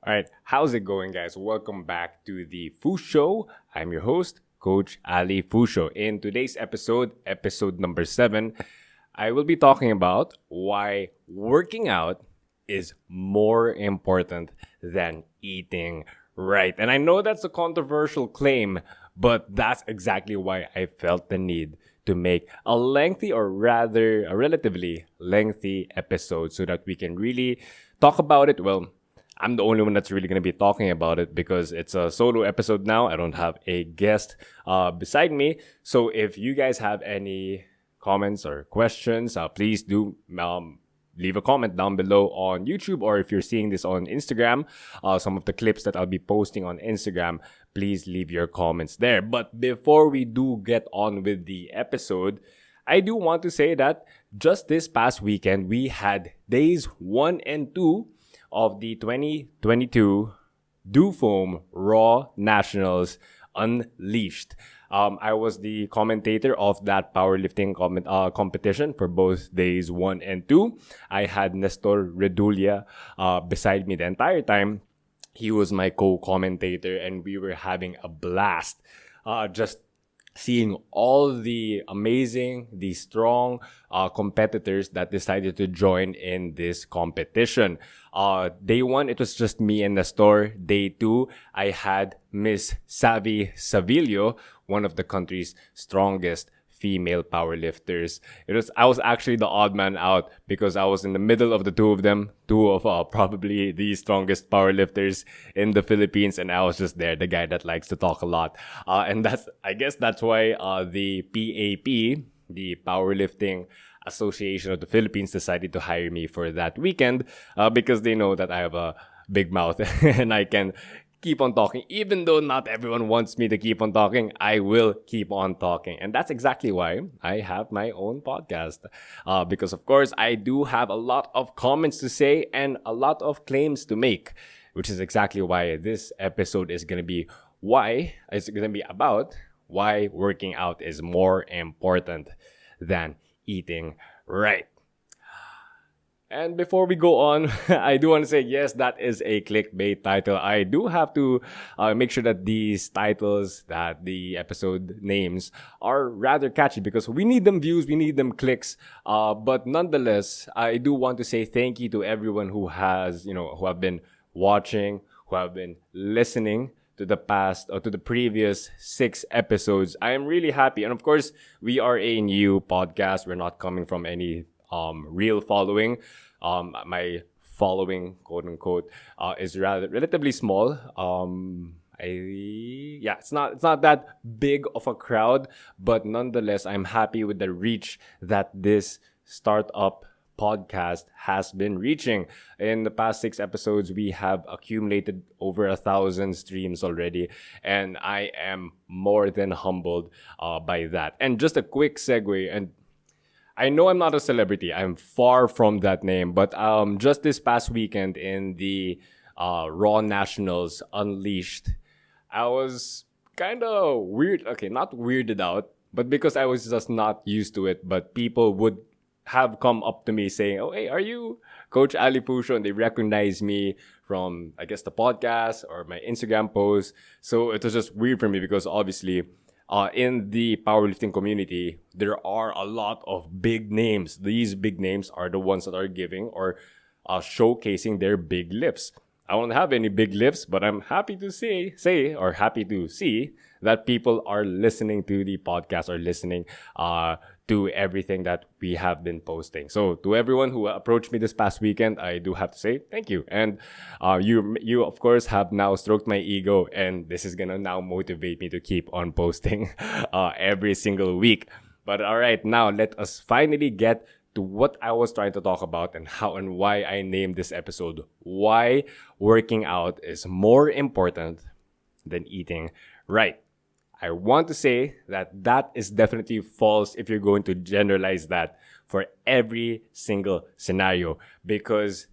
All right, how's it going, guys? Welcome back to the Fu Show. I'm your host, Coach Ali Fusho. In today's episode number 7, I will be talking about why working out is more important than eating right. And I know that's a controversial claim, but that's exactly why I felt the need to make a lengthy, or rather a relatively lengthy episode so that we can really talk about it. Well, I'm the only one that's really going to be talking about it because it's a solo episode now. I don't have a guest beside me. So if you guys have any comments or questions, please do leave a comment down below on YouTube, or if you're seeing this on Instagram, some of the clips that I'll be posting on Instagram, please leave your comments there. But before we do get on with the episode, I do want to say that just this past weekend, we had days 1 and 2 of the 2022 DoFoam Raw Nationals Unleashed. I was the commentator of that powerlifting competition for both days 1 and 2. I had Nestor Redulia beside me the entire time. He was my co-commentator and we were having a blast. Just seeing all the amazing, the strong competitors that decided to join in this competition. Day 1, it was just me and Nestor. Day 2, I had Miss Savi Savillo, one of the country's strongest female powerlifters. I was actually the odd man out because I was in the middle of the two of them, two of probably the strongest powerlifters in the Philippines, and I was just there, the guy that likes to talk a lot. And I guess that's why the PAP, the Powerlifting Association of the Philippines, decided to hire me for that weekend because they know that I have a big mouth and I can keep on talking. Even though not everyone wants me to keep on talking, I will keep on talking. And that's exactly why I have my own podcast. Because, of course, I do have a lot of comments to say and a lot of claims to make, which is exactly why this episode is going to be about why working out is more important than eating right. And before we go on, I do want to say, yes, that is a clickbait title. I do have to make sure that these titles, that the episode names are rather catchy because we need them views, we need them clicks. But nonetheless, I do want to say thank you to everyone who who have been watching, who have been listening to the previous 6 episodes. I am really happy. And of course, we are a new podcast. We're not coming from any real following. My following, quote unquote, is rather relatively small. It's not that big of a crowd, but nonetheless, I'm happy with the reach that this startup podcast has been reaching. In the past 6 episodes, we have accumulated over 1,000 streams already, and I am more than humbled by that. And just a quick segue, and I know I'm not a celebrity. I'm far from that name. But just this past weekend in the Raw Nationals Unleashed, I was kind of weird. Okay, not weirded out, but because I was just not used to it. But people would have come up to me saying, "Oh, hey, are you Coach Ali Fusho?" And they recognize me from, I guess, the podcast or my Instagram post. So it was just weird for me because obviously, in the powerlifting community, there are a lot of big names. These big names are the ones that are giving or showcasing their big lifts. I don't have any big lifts, but I'm happy to happy to see that people are listening to the podcast or listening to everything that we have been posting. So to everyone who approached me this past weekend, I do have to say thank you. And you of course have now stroked my ego, and this is gonna now motivate me to keep on posting every single week. But all right, now let us finally get to what I was trying to talk about and how and why I named this episode Why Working Out is More Important Than Eating Right. I want to say that is definitely false if you're going to generalize that for every single scenario, because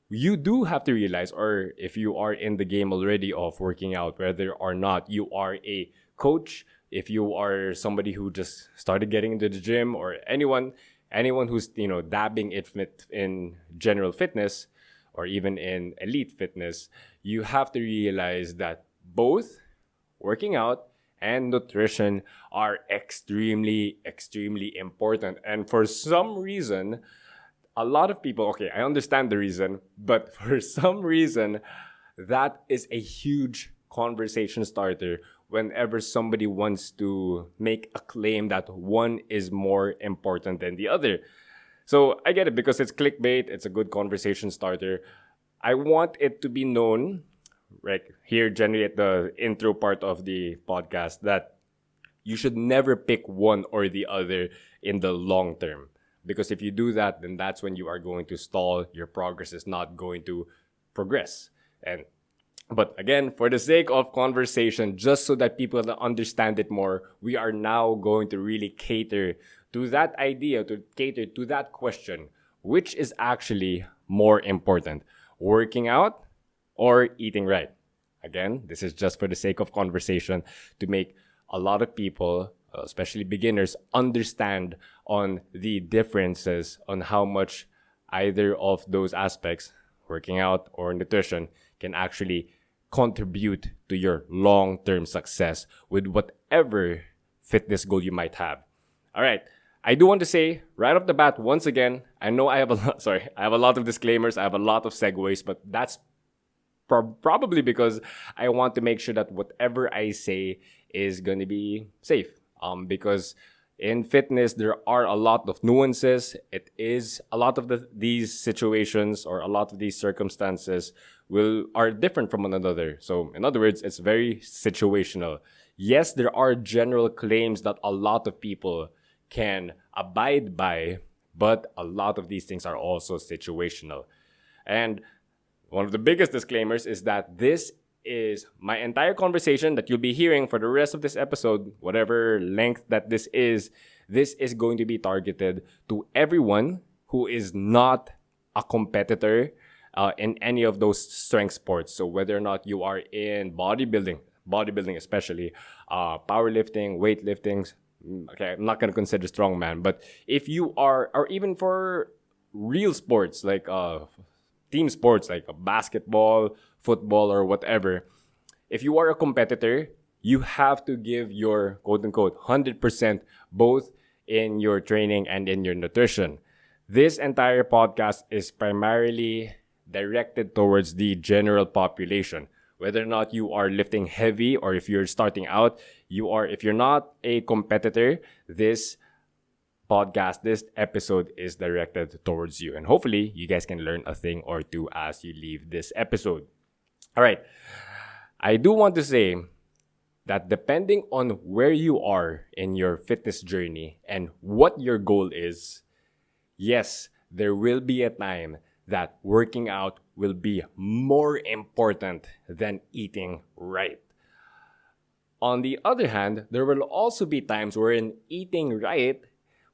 you do have to realize, or if you are in the game already of working out, whether or not you are a coach, if you are somebody who just started getting into the gym, or anyone who's dabbing in general fitness, or even in elite fitness, you have to realize that both working out and nutrition are extremely important. And for some reason, a lot of people, okay, I understand the reason, but for some reason, that is a huge conversation starter whenever somebody wants to make a claim that one is more important than the other. So I get it because it's clickbait, it's a good conversation starter. I want it to be known, right here, generally at the intro part of the podcast, that you should never pick one or the other in the long term. Because if you do that, then that's when you are going to stall. Your progress is not going to progress. But again, for the sake of conversation, just so that people understand it more, we are now going to really cater to that idea, to cater to that question, which is actually more important, working out or eating right? Again, this is just for the sake of conversation to make a lot of people, especially beginners, understand on the differences on how much either of those aspects, working out or nutrition, can actually contribute to your long-term success with whatever fitness goal you might have. All right. I do want to say right off the bat, once again, I know I have a lot of disclaimers, I have a lot of segues, but that's probably because I want to make sure that whatever I say is going to be safe. Because in fitness, there are a lot of nuances. It is a lot of these situations or a lot of these circumstances are different from one another. So in other words, it's very situational. Yes, there are general claims that a lot of people can abide by, but a lot of these things are also situational. And one of the biggest disclaimers is that this is my entire conversation that you'll be hearing for the rest of this episode, whatever length that this is going to be targeted to everyone who is not a competitor in any of those strength sports. So whether or not you are in bodybuilding especially, powerlifting, weightlifting, okay, I'm not going to consider strongman, but if you are, or even for real sports like team sports like basketball, football, or whatever, if you are a competitor, you have to give your quote-unquote 100% both in your training and in your nutrition. This entire podcast is primarily directed towards the general population. Whether or not you are lifting heavy or if you're starting out, if you're not a competitor, this podcast, this episode is directed towards you. And hopefully, you guys can learn a thing or two as you leave this episode. All right. I do want to say that depending on where you are in your fitness journey and what your goal is, yes, there will be a time that working out will be more important than eating right. On the other hand, there will also be times wherein eating right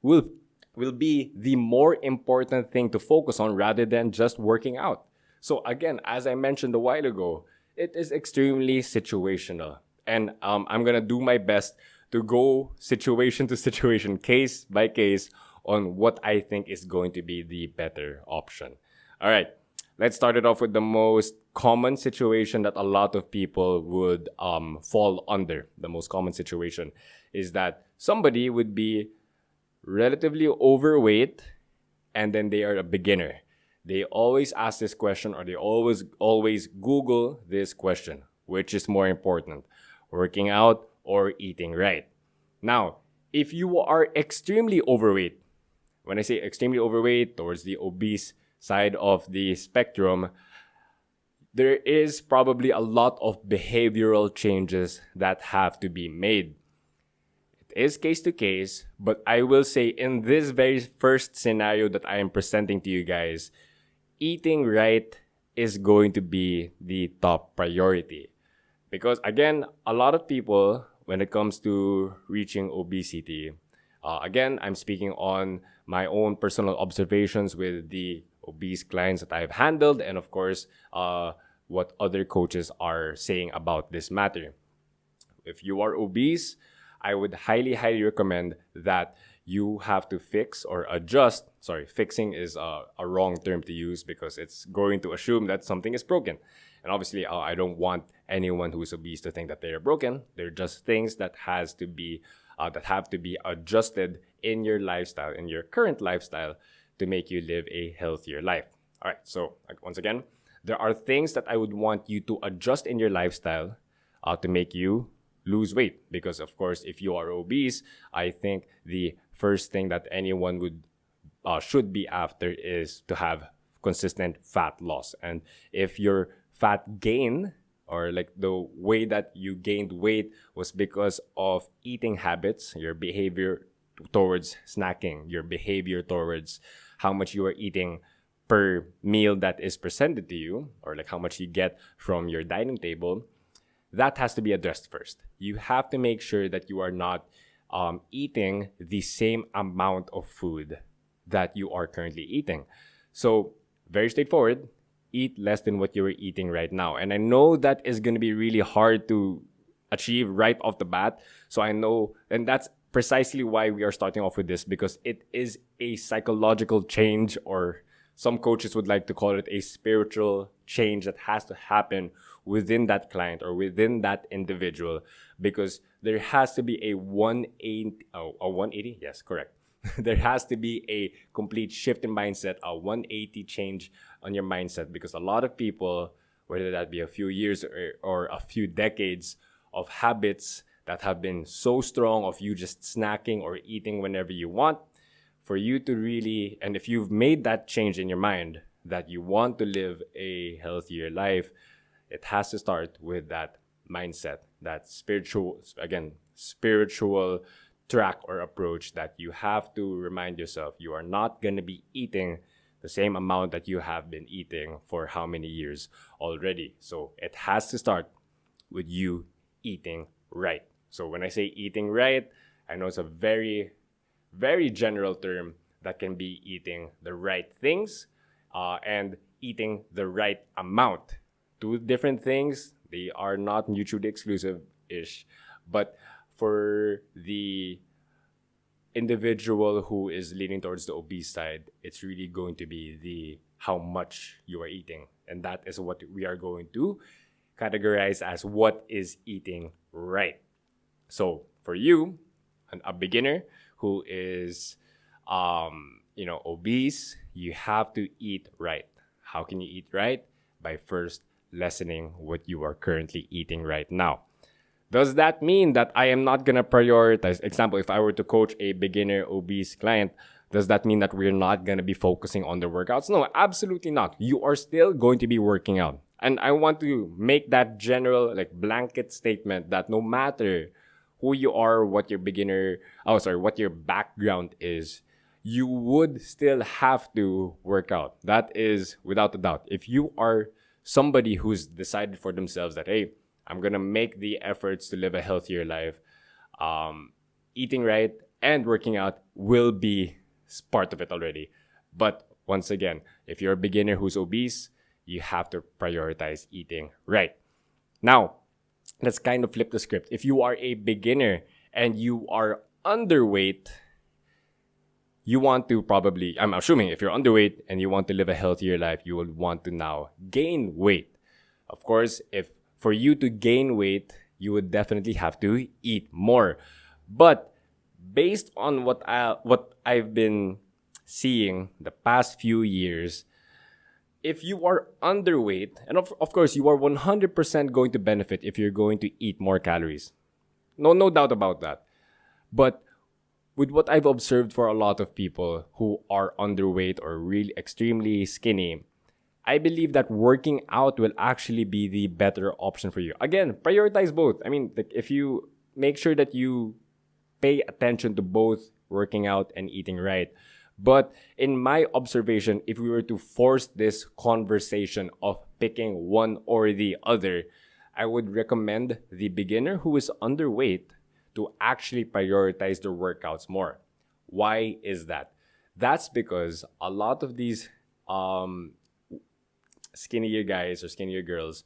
will be the more important thing to focus on rather than just working out. So again, as I mentioned a while ago, it is extremely situational. And I'm going to do my best to go situation to situation, case by case, on what I think is going to be the better option. All right, let's start it off with the most common situation that a lot of people would fall under. The most common situation is that somebody would be relatively overweight and then they are a beginner. They always ask this question, or they always Google this question: which is more important, working out or eating right? Now, if you are extremely overweight, when I say extremely overweight, towards the obese side of the spectrum, there is probably a lot of behavioral changes that have to be made. It is case to case, but I will say in this very first scenario that I am presenting to you guys, eating right is going to be the top priority. Because again, a lot of people, when it comes to reaching obesity, again, I'm speaking on my own personal observations with the obese clients that I've handled, and of course, what other coaches are saying about this matter. If you are obese, I would highly recommend that you have to fix or adjust. Sorry, fixing is a wrong term to use because it's going to assume that something is broken. And obviously, I don't want anyone who is obese to think that they're broken. They're just things that that have to be adjusted in your lifestyle, in your current lifestyle, to make you live a healthier life. All right. So once again, there are things that I would want you to adjust in your lifestyle to make you lose weight. Because of course, if you are obese, I think the first thing that anyone should be after is to have consistent fat loss. And if your fat gain, or like the way that you gained weight, was because of eating habits, your behavior towards snacking, your behavior towards how much you are eating per meal that is presented to you, or like how much you get from your dining table, that has to be addressed first. You have to make sure that you are not eating the same amount of food that you are currently eating. So, very straightforward, eat less than what you are eating right now. And I know that is going to be really hard to achieve right off the bat. So I know, and that's precisely why we are starting off with this, because it is a psychological change, or some coaches would like to call it a spiritual change that has to happen within that client or within that individual, because there has to be a 180, yes, correct. There has to be a complete shift in mindset, a 180 change on your mindset, because a lot of people, whether that be a few years or a few decades of habits that have been so strong of you just snacking or eating whenever you want, for you to really, and if you've made that change in your mind that you want to live a healthier life, it has to start with that mindset, that spiritual track or approach, that you have to remind yourself you are not going to be eating the same amount that you have been eating for how many years already. So it has to start with you eating right. So when I say eating right, I know it's a very, very general term that can be eating the right things and eating the right amount. Two different things. They are not mutually exclusive-ish. But for the individual who is leaning towards the obese side, it's really going to be the how much you are eating. And that is what we are going to categorize as what is eating right. So for you, a beginner who is obese, you have to eat right. How can you eat right? By first lessening what you are currently eating right now. Does that mean that I am not going to prioritize? Example, if I were to coach a beginner obese client, does that mean that we're not going to be focusing on the workouts? No, absolutely not. You are still going to be working out. And I want to make that general, like, blanket statement that no matter who you are, what your background is, you would still have to work out. That is without a doubt. If you are somebody who's decided for themselves that, hey, I'm going to make the efforts to live a healthier life, eating right and working out will be part of it already. But once again, if you're a beginner who's obese, you have to prioritize eating right. Now, let's kind of flip the script. If you are a beginner and you are underweight, you want to probably, I'm assuming if you're underweight and you want to live a healthier life, you will want to now gain weight. Of course, if for you to gain weight, you would definitely have to eat more. But based on what I've been seeing the past few years, if you are underweight, and of course you are 100% going to benefit if you're going to eat more calories. No doubt about that. But with what I've observed for a lot of people who are underweight or really extremely skinny, I believe that working out will actually be the better option for you. Again, prioritize both. I mean, if you make sure that you pay attention to both working out and eating right. But in my observation, if we were to force this conversation of picking one or the other, I would recommend the beginner who is underweight to actually prioritize their workouts more. Why is that? That's because a lot of these skinnier guys or skinnier girls,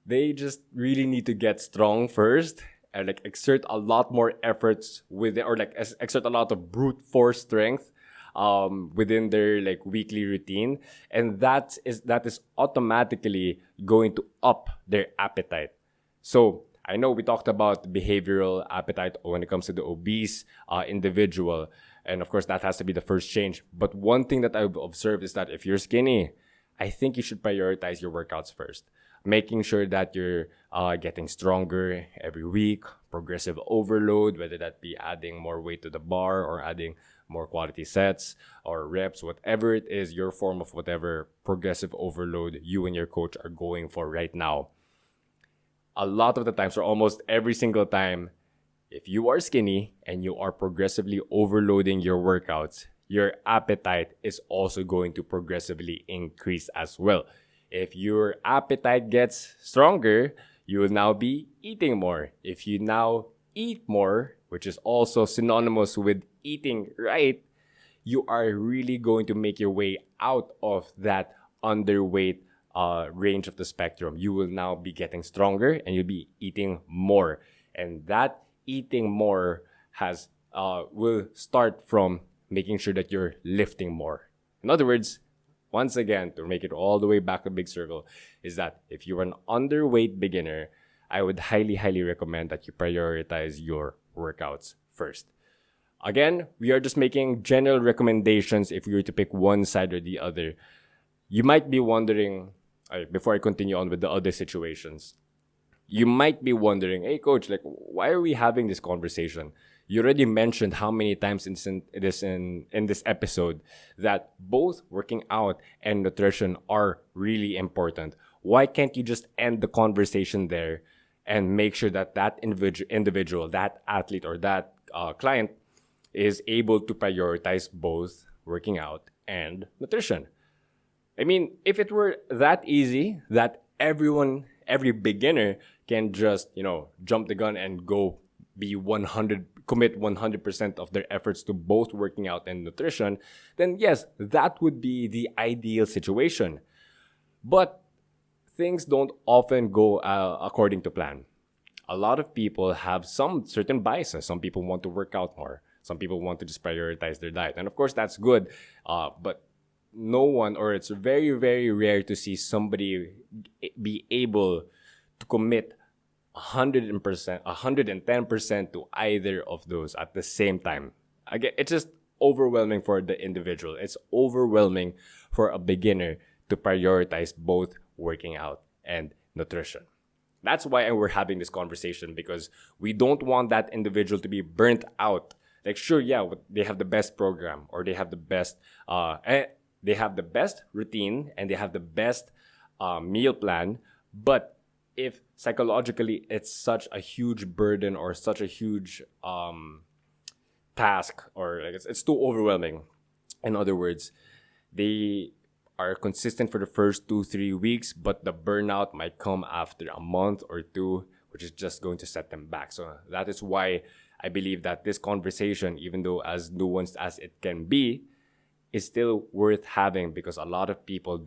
they just really need to get strong first like exert a lot more efforts with or like exert a lot of brute force strength within their like weekly routine, and that is automatically going to up their appetite. So I know we talked about behavioral appetite when it comes to the obese individual, and of course that has to be the first change. But one thing that I've observed is that if you're skinny, I think you should prioritize your workouts first, making sure that you're getting stronger every week, progressive overload, whether that be adding more weight to the bar or adding more quality sets or reps, whatever it is, your form of whatever progressive overload you and your coach are going for right now. A lot of the times, or almost every single time, if you are skinny and you are progressively overloading your workouts, your appetite is also going to progressively increase as well. If your appetite gets stronger, you will now be eating more. If you now eat more, which is also synonymous with eating right, you are really going to make your way out of that underweight range of the spectrum. You will now be getting stronger and you'll be eating more. And that eating more will start from making sure that you're lifting more. In other words, once again, to make it all the way back a big circle, is that if you're an underweight beginner, I would highly, highly recommend that you prioritize your workouts first. Again, we are just making general recommendations if you were to pick one side or the other. You might be wondering, before I continue on with the other situations, you might be wondering, hey coach, like why are we having this conversation? You already mentioned how many times in this episode that both working out and nutrition are really important. Why can't you just end the conversation there and make sure that that individual, that athlete or that client is able to prioritize both working out and nutrition? I mean, if it were that easy that every beginner can just, jump the gun and go commit 100% of their efforts to both working out and nutrition, then yes, that would be the ideal situation. But things don't often go according to plan. A lot of people have some certain biases. Some people want to work out more. Some people want to just prioritize their diet. And of course, that's good. But no one, or it's very, very rare to see somebody be able to commit 100%, 110% to either of those at the same time. Again, it's just overwhelming for the individual. It's overwhelming for a beginner to prioritize both working out and nutrition. That's why we're having this conversation, because we don't want that individual to be burnt out. Like, sure, yeah, they have the best program, or they have the best routine, and they have the best meal plan, but if psychologically it's such a huge burden or such a huge task, or like it's too overwhelming. In other words, they are consistent for the first 2-3 weeks, but the burnout might come after a month or two, which is just going to set them back. So that is why I believe that this conversation, even though as nuanced as it can be, is still worth having, because a lot of people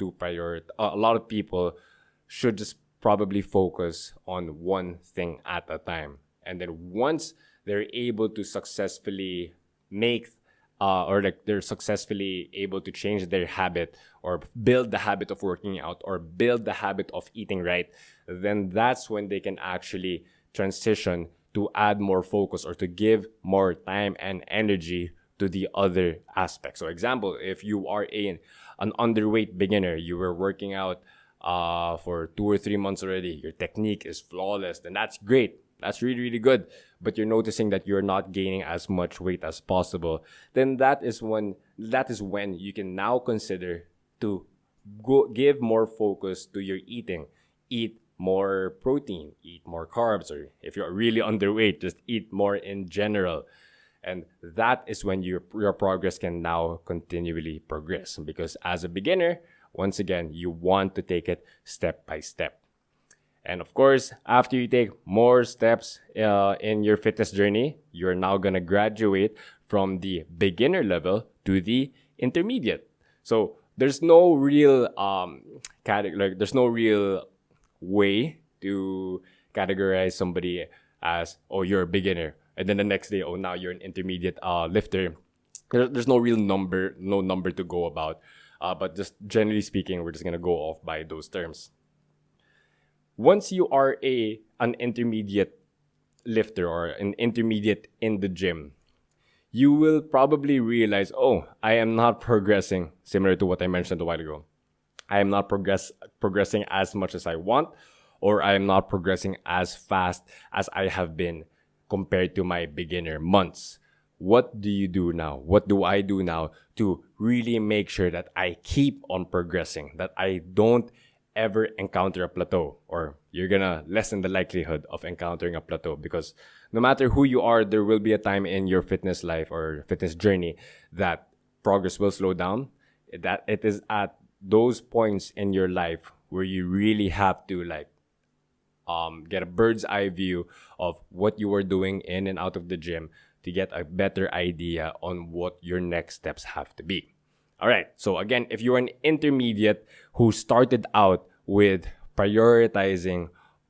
should just probably focus on one thing at a time. And then once they're able to successfully they're successfully able to change their habit, or build the habit of working out, or build the habit of eating right, then that's when they can actually transition to add more focus, or to give more time and energy to the other aspects. So example, if you are an underweight beginner, you were working out for 2 or 3 months already, your technique is flawless, then that's great. That's really, really good. But you're noticing that you're not gaining as much weight as possible. Then that is when you can now consider to give more focus to your eating. Eat more protein, eat more carbs, or if you're really underweight, just eat more in general. And that is when your progress can now continually progress. Because as a beginner, once again, you want to take it step by step. And of course, after you take more steps in your fitness journey, you're now going to graduate from the beginner level to the intermediate. So there's no real there's no real way to categorize somebody as, oh, you're a beginner. And then the next day, oh, now you're an intermediate lifter. There's no real number, no number to go about. But just generally speaking, we're just going to go off by those terms. Once you are an intermediate lifter or an intermediate in the gym, you will probably realize, oh, I am not progressing, similar to what I mentioned a while ago. I am not progressing as much as I want, or I am not progressing as fast as I have been compared to my beginner months. What do you do now? What do I do now to really make sure that I keep on progressing, that I don't ever encounter a plateau, or you're gonna lessen the likelihood of encountering a plateau? Because no matter who you are, there will be a time in your fitness life or fitness journey that progress will slow down. That it is at those points in your life where you really have to get a bird's eye view of what you are doing in and out of the gym to get a better idea on what your next steps have to be. All right. So again, if you're an intermediate who started out with prioritizing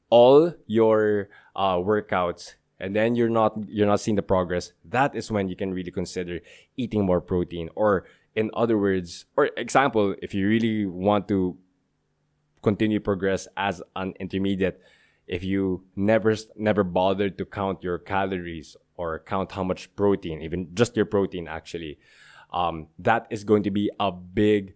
all your workouts, and then you're not seeing the progress, that is when you can really consider eating more protein. Or in other words, or example, if you really want to continue progress as an intermediate, if you never bothered to count your calories or count how much protein, even just your protein actually, that is going to be a big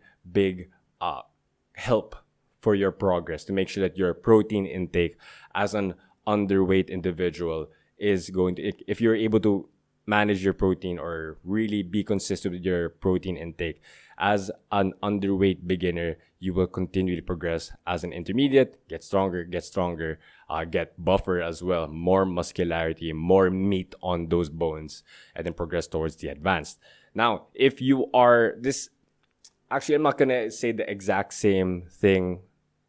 help for your progress, to make sure that your protein intake as an underweight individual is going to, if you're able to manage your protein or really be consistent with your protein intake as an underweight beginner, you will continually progress as an intermediate, get stronger, get buffer as well, more muscularity, more meat on those bones, and then progress towards the advanced. Now, if you are this, actually, I'm not going to say the exact same thing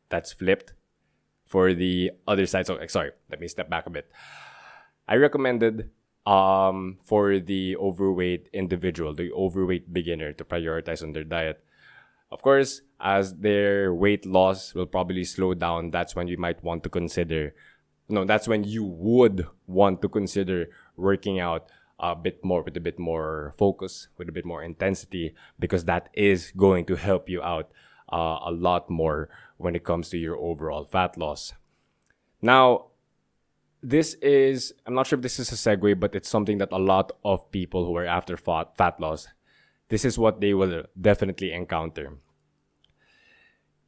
that's flipped for the other side. So, sorry, let me step back a bit. I recommended for the overweight individual, the overweight beginner, to prioritize on their diet. Of course, as their weight loss will probably slow down, that's when you might want to consider, that's when you would want to consider working out a bit more, with a bit more focus, with a bit more intensity, because that is going to help you out a lot more when it comes to your overall fat loss. Now, I'm not sure if this is a segue, but it's something that a lot of people who are after fat loss, this is what they will definitely encounter.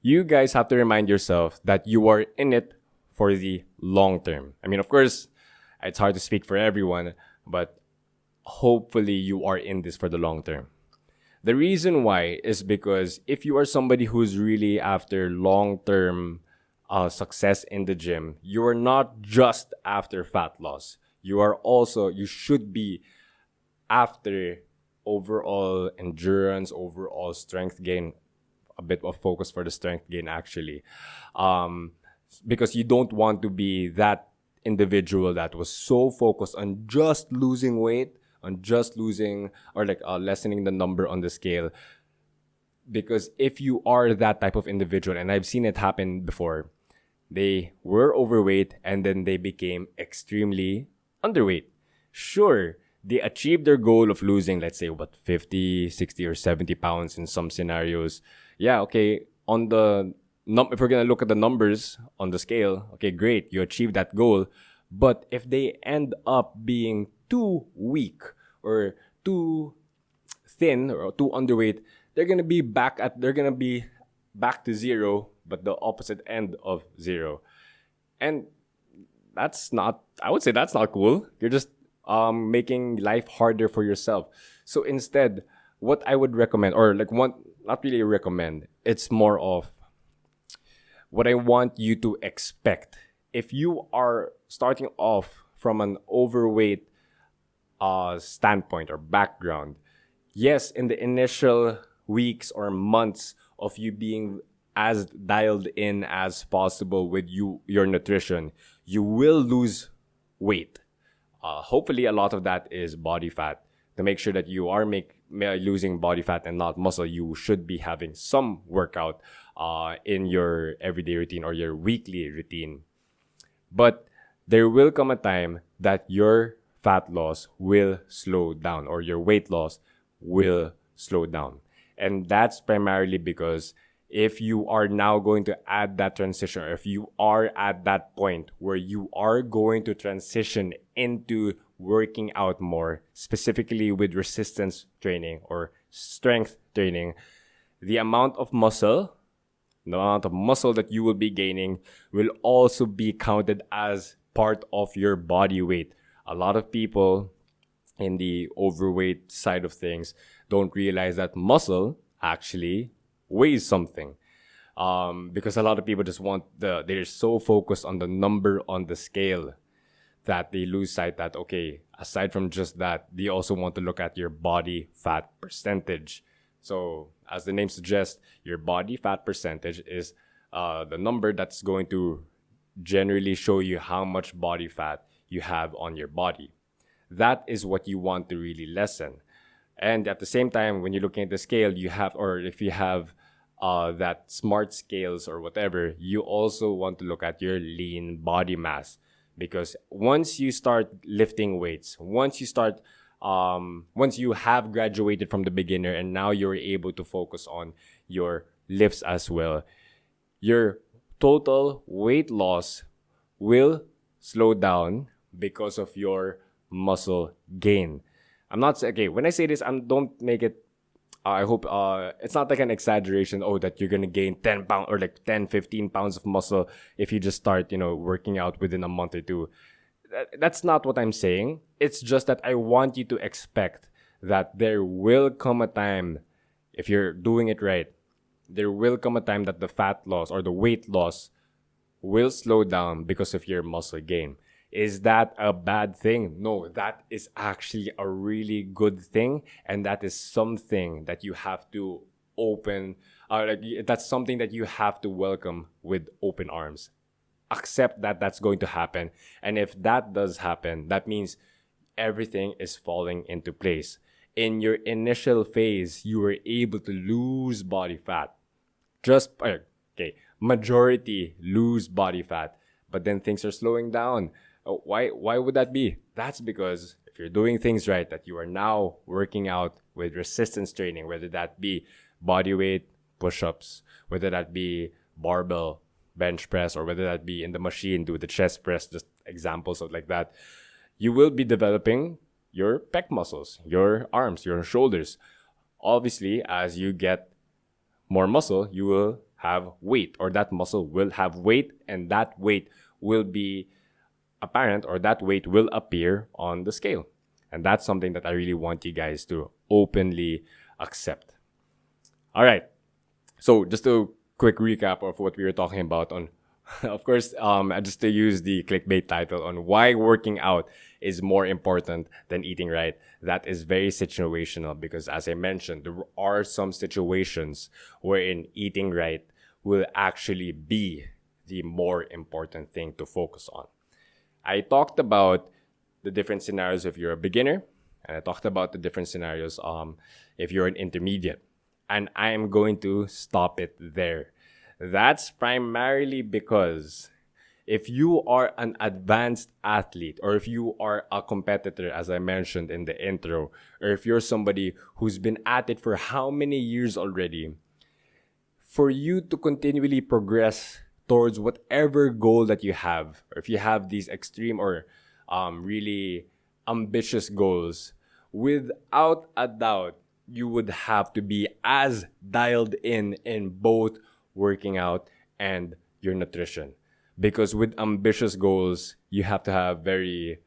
You guys have to remind yourself that you are in it for the long term. I mean, of course, it's hard to speak for everyone, but hopefully you are in this for the long term. The reason why is because if you are somebody who's really after long-term success in the gym, you are not just after fat loss. You should be after overall endurance, overall strength gain, a bit of focus for the strength gain actually. Because you don't want to be that individual that was so focused on just losing weight, on just losing or lessening the number on the scale. Because if you are that type of individual, and I've seen it happen before, they were overweight and then they became extremely underweight. Sure, they achieved their goal of losing, let's say, 50, 60, or 70 pounds in some scenarios. Yeah, okay, if we're going to look at the numbers on the scale, okay, great, you achieved that goal. But if they end up being too weak or too thin or too underweight, they're going to be back to zero, but the opposite end of zero. And I would say that's not cool. You're just making life harder for yourself. So instead, what I would recommend, or not really recommend, it's more of what I want you to expect. If you are starting off from an overweight standpoint or background, yes, in the initial weeks or months of you being as dialed in as possible with your nutrition, you will lose weight. Hopefully, a lot of that is body fat. To make sure that you are losing body fat and not muscle, you should be having some workout in your everyday routine or your weekly routine. But there will come a time that your fat loss will slow down or your weight loss will slow down. And that's primarily because if you are now going to add that transition, or if you are at that point where you are going to transition into working out more, specifically with resistance training or strength training, the amount of muscle, that you will be gaining will also be counted as part of your body weight. A lot of people in the overweight side of things don't realize that muscle actually weighs something. Because a lot of people just they're so focused on the number on the scale that they lose sight that, okay, aside from just that, they also want to look at your body fat percentage. So, as the name suggests, your body fat percentage is the number that's going to generally show you how much body fat you have on your body. That is what you want to really lessen. And at the same time, when you're looking at the scale, you have, or if you have that smart scales or whatever, you also want to look at your lean body mass. Because once you start lifting weights, once you have graduated from the beginner and now you're able to focus on your lifts as well, your total weight loss will slow down because of your muscle gain. I'm not saying, okay, when I say this, don't make it, I hope it's not like an exaggeration, that you're going to gain 10 pounds or like 10, 15 pounds of muscle if you just start, working out within a month or two. That's not what I'm saying. It's just that I want you to expect that there will come a time, if you're doing it right, there will come a time that the fat loss or the weight loss will slow down because of your muscle gain. Is that a bad thing? No, that is actually a really good thing. And that is something that you have to that's something that you have to welcome with open arms. Accept that that's going to happen. And if that does happen, that means everything is falling into place. In your initial phase, you were able to lose body fat. Majority lose body fat. But then things are slowing down. Why would that be? That's because if you're doing things right, that you are now working out with resistance training, whether that be body weight, push-ups, whether that be barbell, bench press, or whether that be in the machine, do the chest press, just examples of like that, you will be developing your pec muscles, your arms, your shoulders. Obviously, as you get more muscle, you will have weight, or that muscle will have weight, and that weight will be apparent, or that weight will appear on the scale. And that's something that I really want you guys to openly accept. All right. So just a quick recap of what we were talking about on, of course, just to use the clickbait title on why working out is more important than eating right. That is very situational because, as I mentioned, there are some situations wherein eating right will actually be the more important thing to focus on. I talked about the different scenarios if you're a beginner, and I talked about the different scenarios if you're an intermediate. And I am going to stop it there. That's primarily because if you are an advanced athlete, or if you are a competitor, as I mentioned in the intro, or if you're somebody who's been at it for how many years already, for you to continually progress towards whatever goal that you have, or if you have these extreme or really ambitious goals, without a doubt, you would have to be as dialed in both working out and your nutrition. Because with ambitious goals, you have to have very,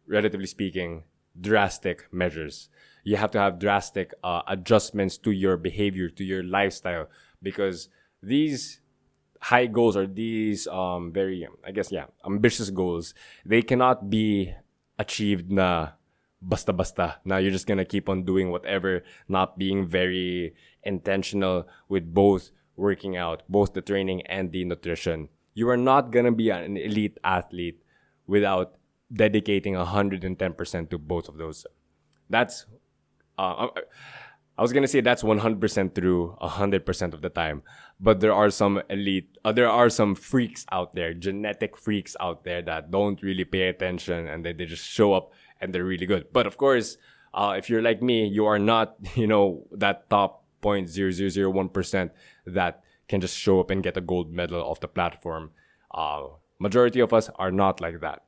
relatively speaking, drastic measures. You have to have drastic adjustments to your behavior, to your lifestyle, because these high goals or these ambitious goals, they cannot be achieved na basta-basta. Now you're just gonna keep on doing whatever, not being very intentional with both working out, both the training and the nutrition. You are not gonna be an elite athlete without dedicating 110% to both of those. That's I was gonna say that's 100% true 100% of the time, but there are some there are some freaks out there, genetic freaks out there that don't really pay attention and they just show up and they're really good. But of course, if you're like me, you are not, that top 0.0001% that can just show up and get a gold medal off the platform. Majority of us are not like that.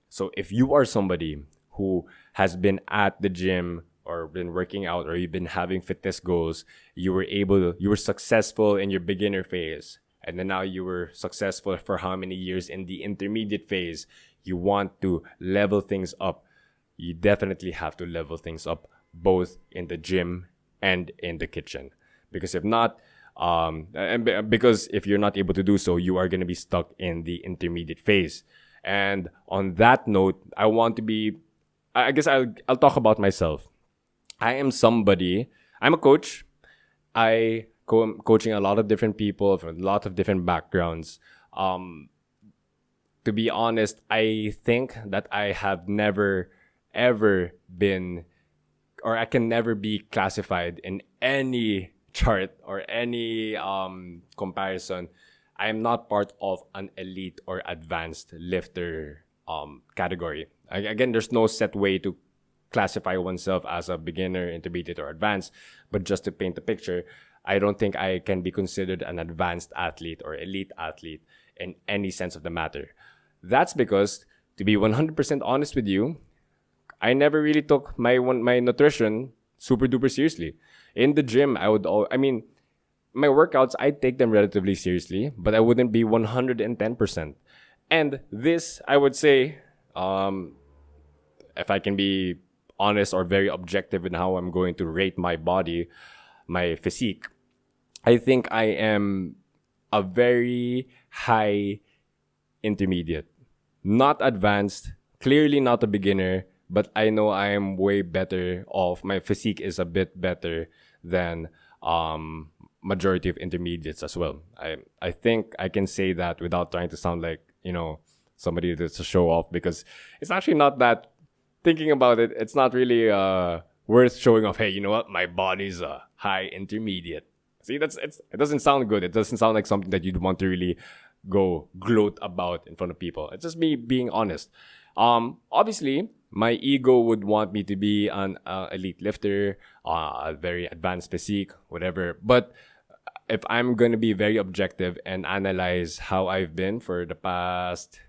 So if you are somebody who has been at the gym or been working out or you've been having fitness goals, you were successful in your beginner phase, and then now you were successful for how many years in the intermediate phase, you want to level things up. You definitely have to level things up both in the gym and in the kitchen. Because if not, because if you're not able to do so, you are going to be stuck in the intermediate phase. And on that note, I guess I'll talk about myself. I'm a coach. Coaching a lot of different people from a lot of different backgrounds. To be honest, I think that I have never ever been, or I can never be classified in any chart or any comparison. I am not part of an elite or advanced lifter category. Again, there's no set way to classify oneself as a beginner, intermediate, or advanced. But just to paint the picture, I don't think I can be considered an advanced athlete or elite athlete in any sense of the matter. That's because, to be 100% honest with you, I never really took my nutrition super duper seriously. In the gym, my workouts, I take them relatively seriously, but I wouldn't be 110%. And this, I would say, if I can be honest or very objective in how I'm going to rate my body, my physique, I think I am a very high intermediate. Not advanced, clearly not a beginner, but I know I am way better off. My physique is a bit better than majority of intermediates as well. I think I can say that without trying to sound like, somebody that's a show off, because it's actually not that, thinking about it, it's not really worth showing off. Hey, you know what? My body's a high intermediate. See, it doesn't sound good. It doesn't sound like something that you'd want to really go gloat about in front of people. It's just me being honest. Obviously, my ego would want me to be an elite lifter, a very advanced physique, whatever. But if I'm going to be very objective and analyze how I've been for the past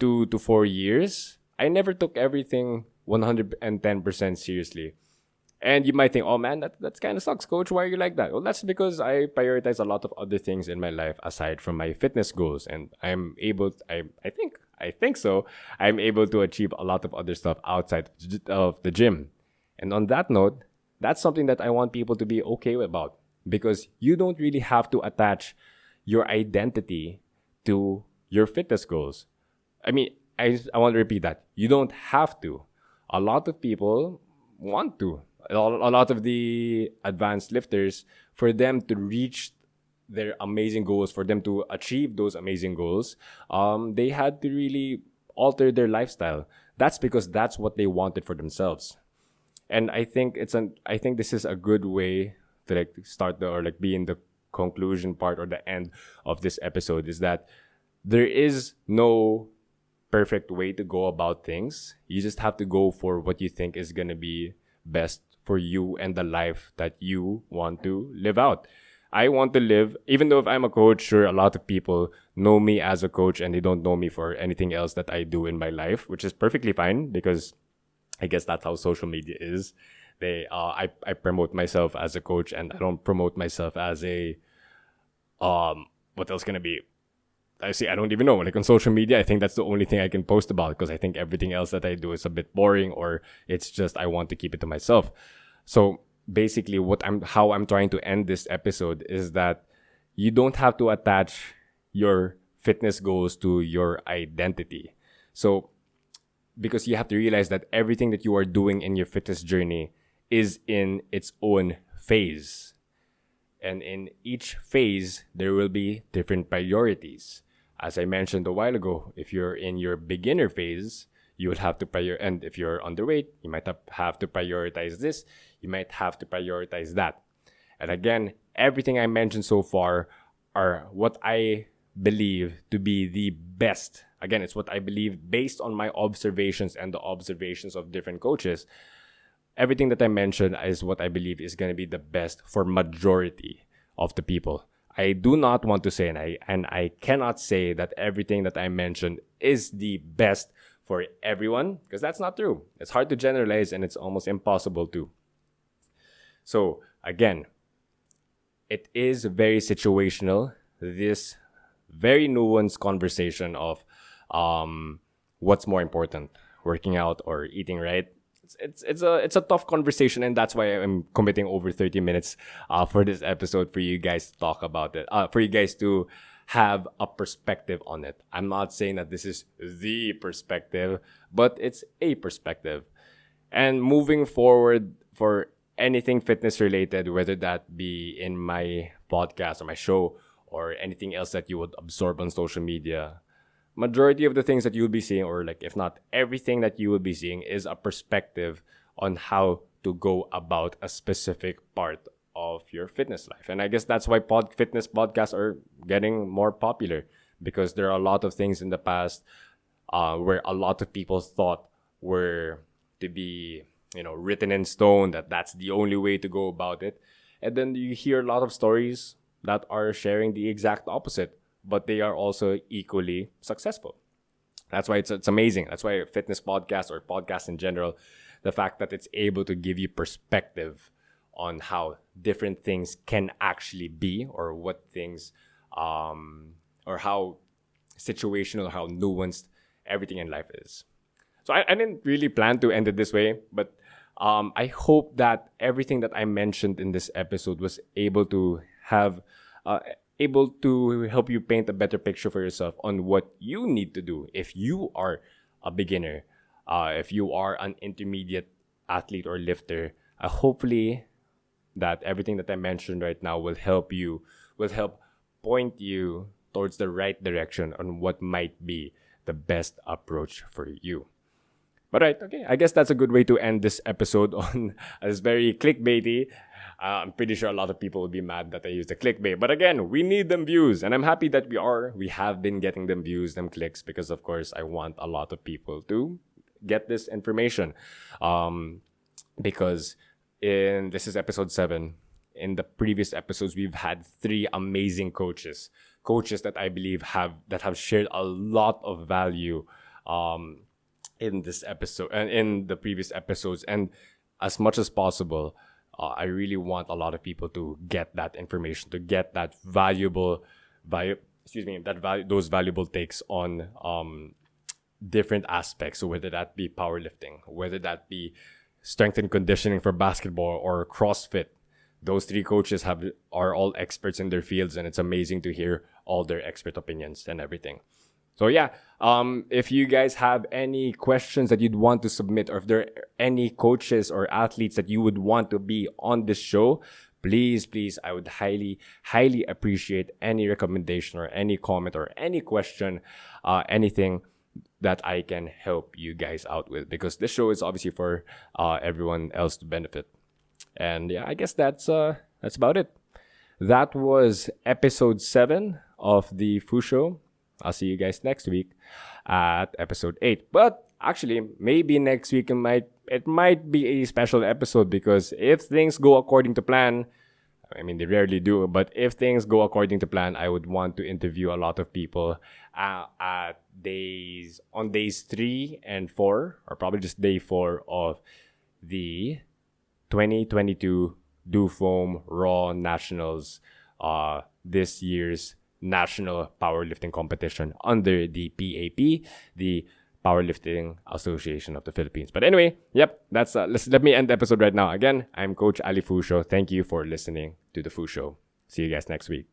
2 to 4 years, I never took everything 110% seriously. And you might think, oh man, that kind of sucks, coach. Why are you like that? Well, that's because I prioritize a lot of other things in my life aside from my fitness goals. And I think so. I'm able to achieve a lot of other stuff outside of the gym. And on that note, that's something that I want people to be okay about, because you don't really have to attach your identity to your fitness goals. I want to repeat that. You don't have to. A lot of people want to. A lot of the advanced lifters, for them to reach their amazing goals, for them to achieve those amazing goals, they had to really alter their lifestyle. That's because that's what they wanted for themselves. And I think this is a good way to start be in the conclusion part or the end of this episode, is that there is no perfect way to go about things. You just have to go for what you think is going to be best for you and the life that you want to live out. I want to live, even though if I'm a coach, sure, a lot of people know me as a coach and they don't know me for anything else that I do in my life, which is perfectly fine, because I guess that's how social media is. I promote myself as a coach, and I don't promote myself as a, what else can it be? I don't even know. Like on social media, I think that's the only thing I can post about, because I think everything else that I do is a bit boring, or it's just I want to keep it to myself. So basically, how I'm trying to end this episode is that you don't have to attach your fitness goals to your identity. So because you have to realize that everything that you are doing in your fitness journey is in its own phase. And in each phase, there will be different priorities. As I mentioned a while ago, if you're in your beginner phase, you would have to and if you're underweight, you might have to prioritize this, you might have to prioritize that. And again, everything I mentioned so far are what I believe to be the best. Again, it's what I believe based on my observations and the observations of different coaches. Everything that I mentioned is what I believe is going to be the best for majority of the people. I do not want to say, and I cannot say that everything that I mentioned is the best for everyone, because that's not true. It's hard to generalize, and it's almost impossible to. So again, it is very situational. This very nuanced conversation of what's more important, working out or eating right. It's a tough conversation, and that's why I'm committing over 30 minutes for this episode for you guys to talk about it, for you guys to have a perspective on it. I'm not saying that this is the perspective, but it's a perspective. And moving forward, for anything fitness related, whether that be in my podcast or my show or anything else that you would absorb on social media, majority of the things that you'll be seeing, or like if not everything that you will be seeing, is a perspective on how to go about a specific part of your fitness life. And I guess that's why fitness podcasts are getting more popular, because there are a lot of things in the past where a lot of people thought were to be, written in stone, that that's the only way to go about it. And then you hear a lot of stories that are sharing the exact opposite, but they are also equally successful. That's why it's amazing. That's why fitness podcasts, or podcasts in general, the fact that it's able to give you perspective on how different things can actually be, or what things, or how situational, how nuanced everything in life is. So I didn't really plan to end it this way, but I hope that everything that I mentioned in this episode was able to help you paint a better picture for yourself on what you need to do if you are a beginner, if you are an intermediate athlete or lifter. Hopefully that everything that I mentioned right now will help point you towards the right direction on what might be the best approach for you. But right, okay, I guess that's a good way to end this episode on this very clickbaity. I'm pretty sure a lot of people will be mad that I used the clickbait. But again, we need them views. And I'm happy that we have been getting them views, them clicks, because of course I want a lot of people to get this information. Because this is episode 7. In the previous episodes, we've had 3 amazing coaches that I believe have shared a lot of value in this episode and in the previous episodes. And as much as possible, I really want a lot of people to get that information, to get that those valuable takes on different aspects. So whether that be powerlifting, whether that be strength and conditioning for basketball or CrossFit, those 3 coaches are all experts in their fields, and it's amazing to hear all their expert opinions and everything. So yeah, if you guys have any questions that you'd want to submit, or if there are any coaches or athletes that you would want to be on this show, please, I would highly, highly appreciate any recommendation or any comment or any question, anything that I can help you guys out with, because this show is obviously for everyone else to benefit. And yeah, I guess that's about it. That was episode 7 of the Foo Show. I'll see you guys next week at episode 8. But actually, maybe next week it might be a special episode, because if things go according to plan, I mean, they rarely do, but if things go according to plan, I would want to interview a lot of people on days 3 and 4, or probably just day 4 of the 2022 Do Foam Raw Nationals, this year's national powerlifting competition under the PAP, the Powerlifting Association of the Philippines. But anyway, yep, that's let me end the episode right now. Again, I'm Coach Ali Fusho. Thank you for listening to the Foo Show. See you guys next week.